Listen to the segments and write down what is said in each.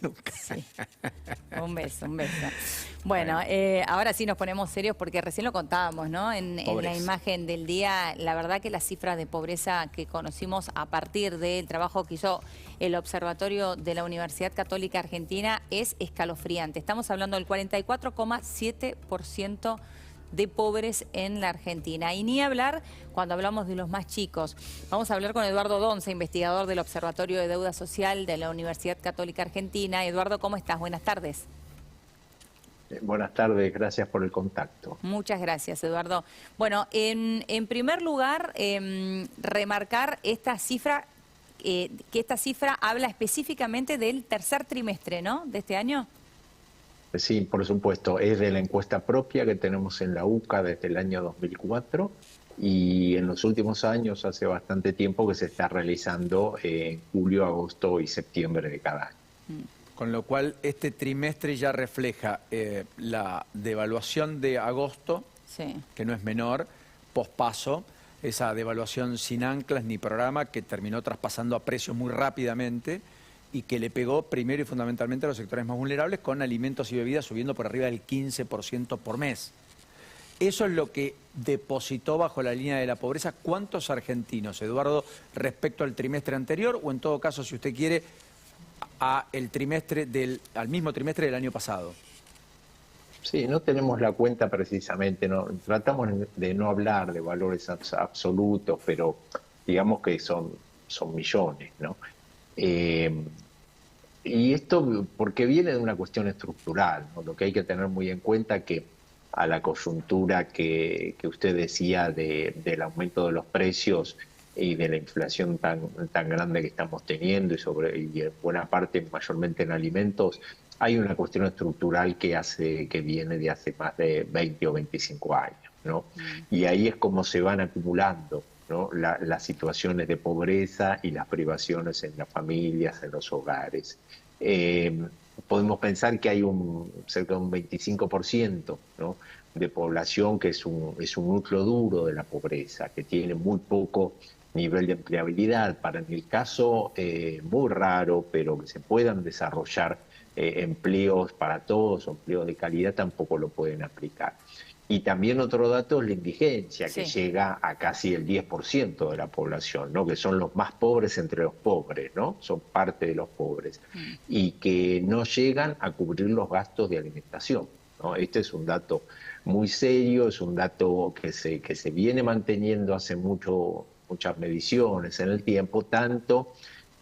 Nunca. Sí. Un beso, un beso. Bueno, ahora sí nos ponemos serios porque recién lo contábamos, ¿no? En la imagen del día, la verdad que la cifra de pobreza que conocimos a partir del trabajo que hizo el Observatorio de la Universidad Católica Argentina es escalofriante. Estamos hablando del 44,7% de pobres en la Argentina. Y ni hablar cuando hablamos de los más chicos. Vamos a hablar con Eduardo Donza, investigador del Observatorio de Deuda Social de la Universidad Católica Argentina. Eduardo, ¿cómo estás? Buenas tardes. Buenas tardes, gracias por el contacto. Muchas gracias, Eduardo. Bueno, en primer lugar, remarcar esta cifra, que esta cifra habla específicamente del tercer trimestre, ¿no?, de este año. Sí, por supuesto, es de la encuesta propia que tenemos en la UCA desde el año 2004 y en los últimos años, hace bastante tiempo que se está realizando en julio, agosto y septiembre de cada año. Con lo cual, este trimestre ya refleja la devaluación de agosto, sí, que no es menor, pospaso, esa devaluación sin anclas ni programa que terminó traspasando a precios muy rápidamente y que le pegó primero y fundamentalmente a los sectores más vulnerables, con alimentos y bebidas subiendo por arriba del 15% por mes. Eso es lo que depositó bajo la línea de la pobreza. ¿Cuántos argentinos, Eduardo, respecto al trimestre anterior o en todo caso, si usted quiere, al mismo trimestre del año pasado? Sí, no tenemos la cuenta precisamente, no, tratamos de no hablar de valores absolutos, pero digamos que son millones, ¿no? Y esto porque viene de una cuestión estructural, ¿no? Lo que hay que tener muy en cuenta que a la coyuntura que usted decía del aumento de los precios y de la inflación tan grande que estamos teniendo y en buena parte mayormente en alimentos, hay una cuestión estructural que viene de hace más de 20 o 25 años, ¿no? Y ahí es como se van acumulando, ¿no?, las situaciones de pobreza y las privaciones en las familias, en los hogares. Podemos pensar que hay cerca de un 25%, ¿no?, de población que es un núcleo duro de la pobreza, que tiene muy poco nivel de empleabilidad, para en el caso muy raro, pero que se puedan desarrollar empleos para todos, empleos de calidad, tampoco lo pueden aplicar. Y también otro dato es la indigencia, que llega a casi el 10% de la población, ¿no?, que son los más pobres entre los pobres, ¿no?, son parte de los pobres, y que no llegan a cubrir los gastos de alimentación, ¿no? Este es un dato muy serio, es un dato que se viene manteniendo hace muchas mediciones en el tiempo, tanto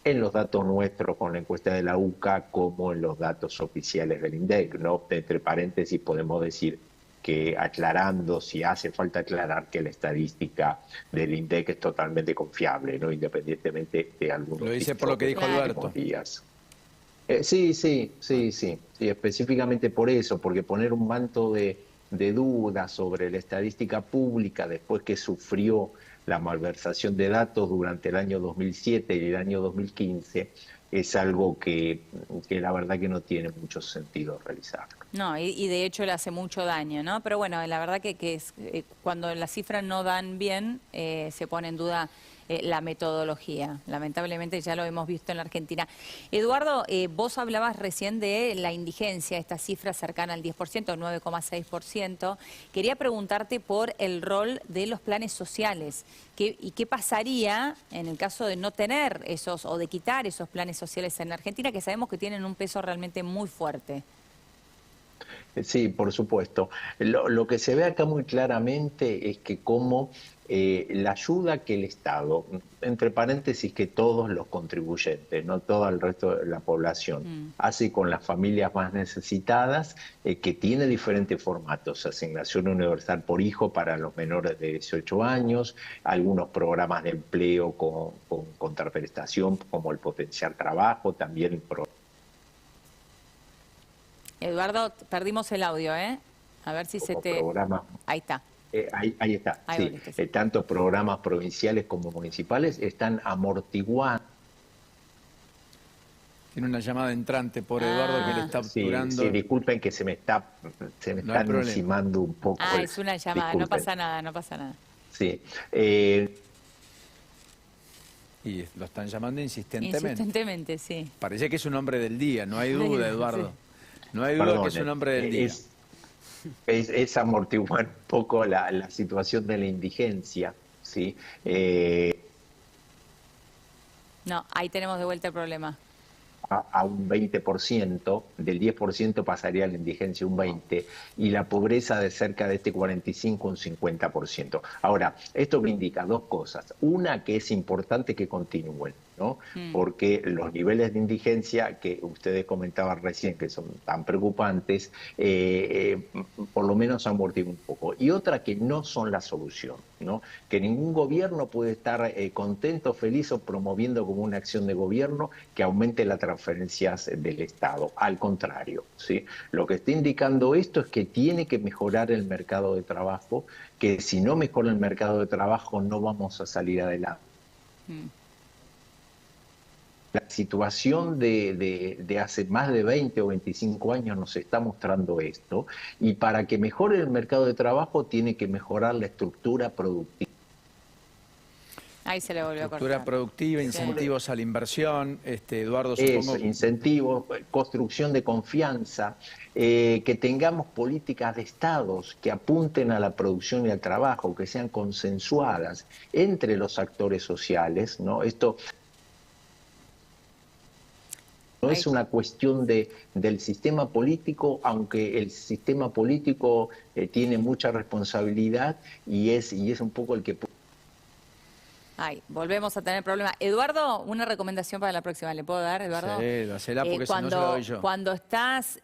en los datos nuestros con la encuesta de la UCA como en los datos oficiales del INDEC, ¿no? Entre paréntesis podemos decir que, aclarando, si hace falta aclarar, que la estadística del INDEC es totalmente confiable, ¿no?, independientemente de algunos. Lo dice por lo que dijo Alberto. Sí, específicamente por eso, porque poner un manto de duda sobre la estadística pública después que sufrió la malversación de datos durante el año 2007 y el año 2015 es algo que la verdad que no tiene mucho sentido realizarlo. No, y de hecho le hace mucho daño, ¿no? Pero bueno, la verdad que cuando las cifras no dan bien, se pone en duda la metodología. Lamentablemente ya lo hemos visto en la Argentina. Eduardo, vos hablabas recién de la indigencia, esta cifra cercana al 10%, 9,6%. Quería preguntarte por el rol de los planes sociales. ¿Y qué pasaría en el caso de no tener esos o de quitar esos planes sociales en Argentina, que sabemos que tienen un peso realmente muy fuerte? Sí, por supuesto. Lo que se ve acá muy claramente es que como la ayuda que el Estado, entre paréntesis que todos los contribuyentes, no todo el resto de la población, hace con las familias más necesitadas, que tiene diferentes formatos: asignación universal por hijo para los menores de 18 años, algunos programas de empleo con contraprestación como el Potenciar Trabajo, también Eduardo, perdimos el audio, ¿eh? A ver si se te... programa. Ahí está. Ahí está, ahí sí. Tanto programas provinciales como municipales están amortiguando. Tiene una llamada entrante por Eduardo que le está obturando. Sí, disculpen que se me están encimando un poco. Es una llamada, disculpen. No pasa nada, no pasa nada. Sí. Y lo están llamando insistentemente. Insistentemente, sí. Parece que es un hombre del día, no hay duda, Eduardo. No hay duda que es un hombre del día. Es amortiguar un poco la situación de la indigencia, ¿sí? No, ahí tenemos de vuelta el problema. A un 20%, del 10% pasaría a la indigencia un 20%, y la pobreza de cerca de este 45% un 50%. Ahora, esto me indica dos cosas. Una, que es importante que continúen, ¿no? Porque los niveles de indigencia que ustedes comentaban recién, que son tan preocupantes, por lo menos amortiguan un poco. Y otra, que no son la solución, ¿no? Que ningún gobierno puede estar contento, feliz o promoviendo como una acción de gobierno que aumente la transferencias del Estado. Al contrario, ¿sí? Lo que está indicando esto es que tiene que mejorar el mercado de trabajo, que si no mejora el mercado de trabajo no vamos a salir adelante. La situación de hace más de 20 o 25 años nos está mostrando esto, y para que mejore el mercado de trabajo tiene que mejorar la estructura productiva. Ahí se le volvió a cortar. Estructura productiva, incentivos a la inversión, Eduardo, supongo. Eso, incentivos, construcción de confianza, que tengamos políticas de estados que apunten a la producción y al trabajo, que sean consensuadas entre los actores sociales, ¿no? Esto no es una cuestión del sistema político, aunque el sistema político tiene mucha responsabilidad y es un poco el que... Ay, volvemos a tener problemas. Eduardo, una recomendación para la próxima. ¿Le puedo dar, Eduardo? Sí, dásela porque si no se la doy yo. Cuando estás,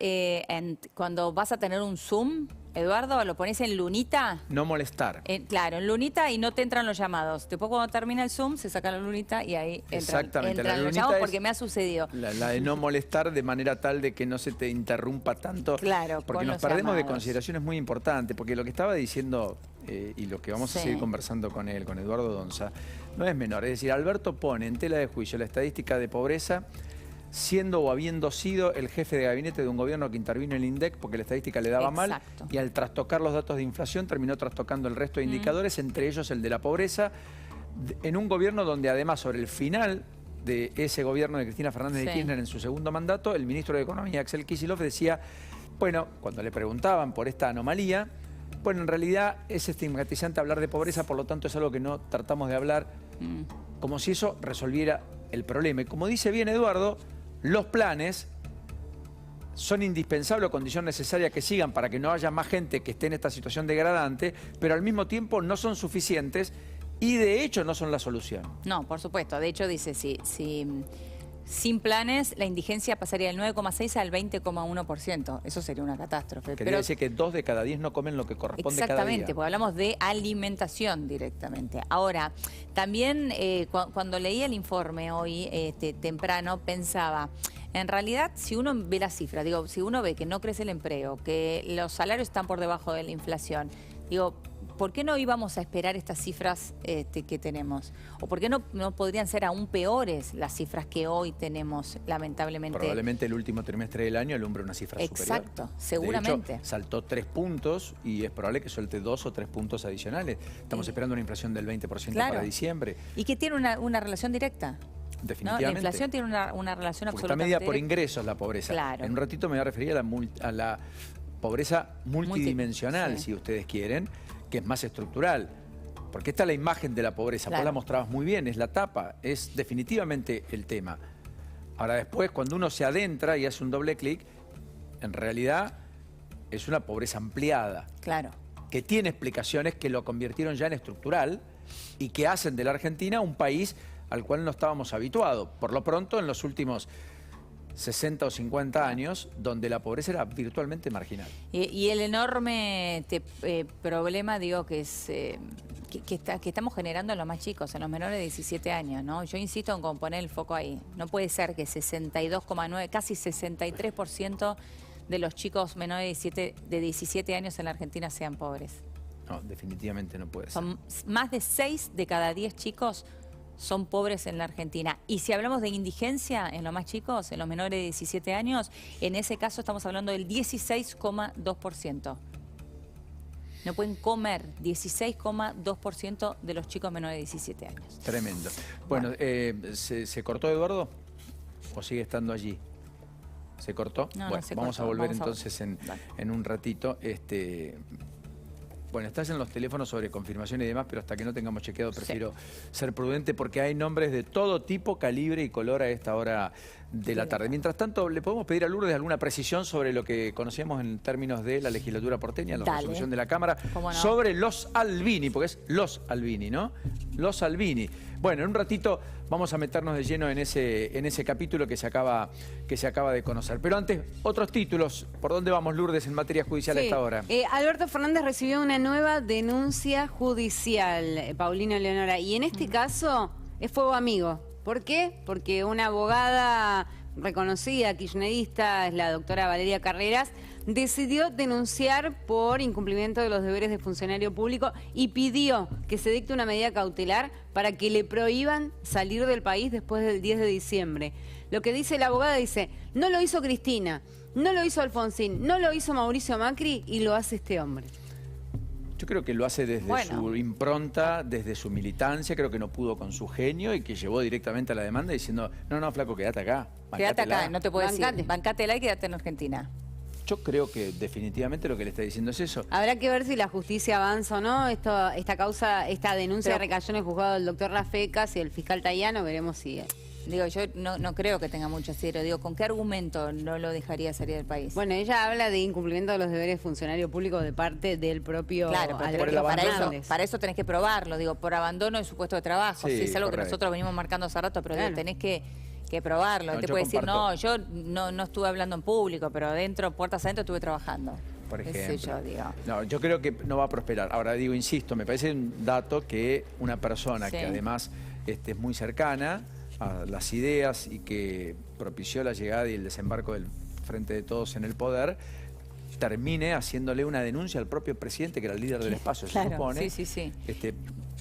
cuando vas a tener un Zoom, Eduardo, lo pones en lunita. No molestar. Claro, en lunita, y no te entran los llamados. Después cuando termina el Zoom, se saca la lunita y ahí entran los llamados, porque me ha sucedido. La de no molestar de manera tal de que no se te interrumpa tanto. Claro, porque nos perdemos de consideraciones muy importantes. Porque lo que estaba diciendo, y lo que vamos a seguir conversando con él, con Eduardo Donza, no es menor. Es decir, Alberto pone en tela de juicio la estadística de pobreza, siendo o habiendo sido el jefe de gabinete de un gobierno que intervino en el INDEC porque la estadística le daba mal, y al trastocar los datos de inflación terminó trastocando el resto de indicadores, entre ellos el de la pobreza, en un gobierno donde además sobre el final de ese gobierno de Cristina Fernández de Kirchner en su segundo mandato, el ministro de Economía, Axel Kicillof, decía, bueno, cuando le preguntaban por esta anomalía, bueno, en realidad es estigmatizante hablar de pobreza, por lo tanto es algo que no tratamos de hablar como si eso resolviera el problema. Y como dice bien Eduardo, los planes son indispensables o condición necesaria que sigan para que no haya más gente que esté en esta situación degradante, pero al mismo tiempo no son suficientes y de hecho no son la solución. No, por supuesto. De hecho dice, sin planes, la indigencia pasaría del 9,6 al 20,1%. Eso sería una catástrofe. Quería decir que 2 de cada 10 no comen lo que corresponde cada día. Exactamente, porque hablamos de alimentación directamente. Ahora, también cuando leía el informe hoy, temprano, pensaba, en realidad, si uno ve las cifras, digo, si uno ve que no crece el empleo, que los salarios están por debajo de la inflación, digo, ¿por qué no íbamos a esperar estas cifras que tenemos? ¿O por qué no podrían ser aún peores las cifras que hoy tenemos, lamentablemente? Probablemente el último trimestre del año alumbre una cifra superior. Exacto, seguramente. De hecho, saltó 3 puntos y es probable que suelte 2 o 3 puntos adicionales. Estamos esperando una inflación del 20% para diciembre. Y que tiene una relación directa. Definitivamente. ¿No? La inflación tiene una relación absolutamente está medida por ingresos la pobreza. Claro. En un ratito me voy a referir a la pobreza multidimensional, si ustedes quieren, que es más estructural. Porque esta es la imagen de la pobreza. Vos la mostrabas muy bien, es la tapa, es definitivamente el tema. Ahora después, cuando uno se adentra y hace un doble clic, en realidad es una pobreza ampliada. Claro. Que tiene explicaciones que lo convirtieron ya en estructural y que hacen de la Argentina un país al cual no estábamos habituados. Por lo pronto, en los últimos 60 o 50 años, donde la pobreza era virtualmente marginal. Y el enorme problema, digo, que es que estamos generando en los más chicos, en los menores de 17 años, ¿no? Yo insisto en poner el foco ahí. No puede ser que 62,9, casi 63% de los chicos menores de 17 años en la Argentina sean pobres. No, definitivamente no puede ser. Son más de 6 de cada 10 chicos son pobres en la Argentina. Y si hablamos de indigencia en los más chicos, en los menores de 17 años, en ese caso estamos hablando del 16,2%. No pueden comer, 16,2% de los chicos menores de 17 años. Tremendo. Bueno, ¿se cortó Eduardo o sigue estando allí? ¿Se cortó? No, bueno, no se vamos cortó. a volver Vamos entonces en un ratito. Bueno, estás en los teléfonos sobre confirmación y demás, pero hasta que no tengamos chequeado prefiero ser prudente porque hay nombres de todo tipo, calibre y color a esta hora de la tarde. Mientras tanto, ¿le podemos pedir a Lourdes alguna precisión sobre lo que conocíamos en términos de la legislatura porteña, la resolución de la Cámara, sobre los Albini, porque es los Albini, ¿no? Los Albini. Bueno, en un ratito vamos a meternos de lleno en ese capítulo que se acaba de conocer. Pero antes, otros títulos. ¿Por dónde vamos, Lourdes, en materia judicial a esta hora? Alberto Fernández recibió una nueva denuncia judicial, Paulino Leonora, y en este caso es fuego amigo. ¿Por qué? Porque una abogada reconocida, kirchnerista, es la doctora Valeria Carreras, decidió denunciar por incumplimiento de los deberes de funcionario público y pidió que se dicte una medida cautelar para que le prohíban salir del país después del 10 de diciembre. Lo que dice la abogada dice, no lo hizo Cristina, no lo hizo Alfonsín, no lo hizo Mauricio Macri y lo hace este hombre. Yo creo que lo hace desde su impronta, desde su militancia, creo que no pudo con su genio y que llevó directamente a la demanda diciendo, no, flaco, quédate acá. Quédate acá, no te puedo decir, bancátela y quédate en Argentina. Yo creo que definitivamente lo que le está diciendo es eso. Habrá que ver si la justicia avanza o no. Esta denuncia recayó en el juzgado del doctor Rafecas y el fiscal Tayano, veremos si... Digo, yo no creo que tenga mucho cero. Digo, ¿con qué argumento no lo dejaría salir del país? Bueno, ella habla de incumplimiento de los deberes de funcionario público de parte del propio Alberto Fernández. Para eso tenés que probarlo, digo, por abandono de su puesto de trabajo. Sí, es algo que nosotros venimos marcando hace rato, pero digo, tenés que probarlo. No, te puede decir, yo no estuve hablando en público, pero adentro, puertas adentro, estuve trabajando. Por ejemplo. No, yo creo que no va a prosperar. Ahora digo, insisto, me parece un dato que una persona que además es muy cercana a las ideas y que propició la llegada y el desembarco del Frente de Todos en el poder, termine haciéndole una denuncia al propio presidente, que era el líder del espacio, se supone,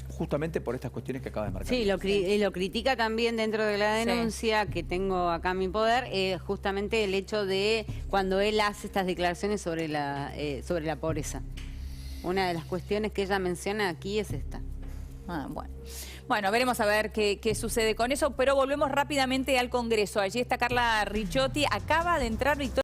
justamente por estas cuestiones que acaba de marcar. Sí, lo critica también dentro de la denuncia que tengo acá en mi poder, justamente el hecho de cuando él hace estas declaraciones sobre la pobreza. Una de las cuestiones que ella menciona aquí es esta. Bueno, veremos a ver qué sucede con eso, pero volvemos rápidamente al Congreso. Allí está Carla Ricciotti, acaba de entrar Victoria.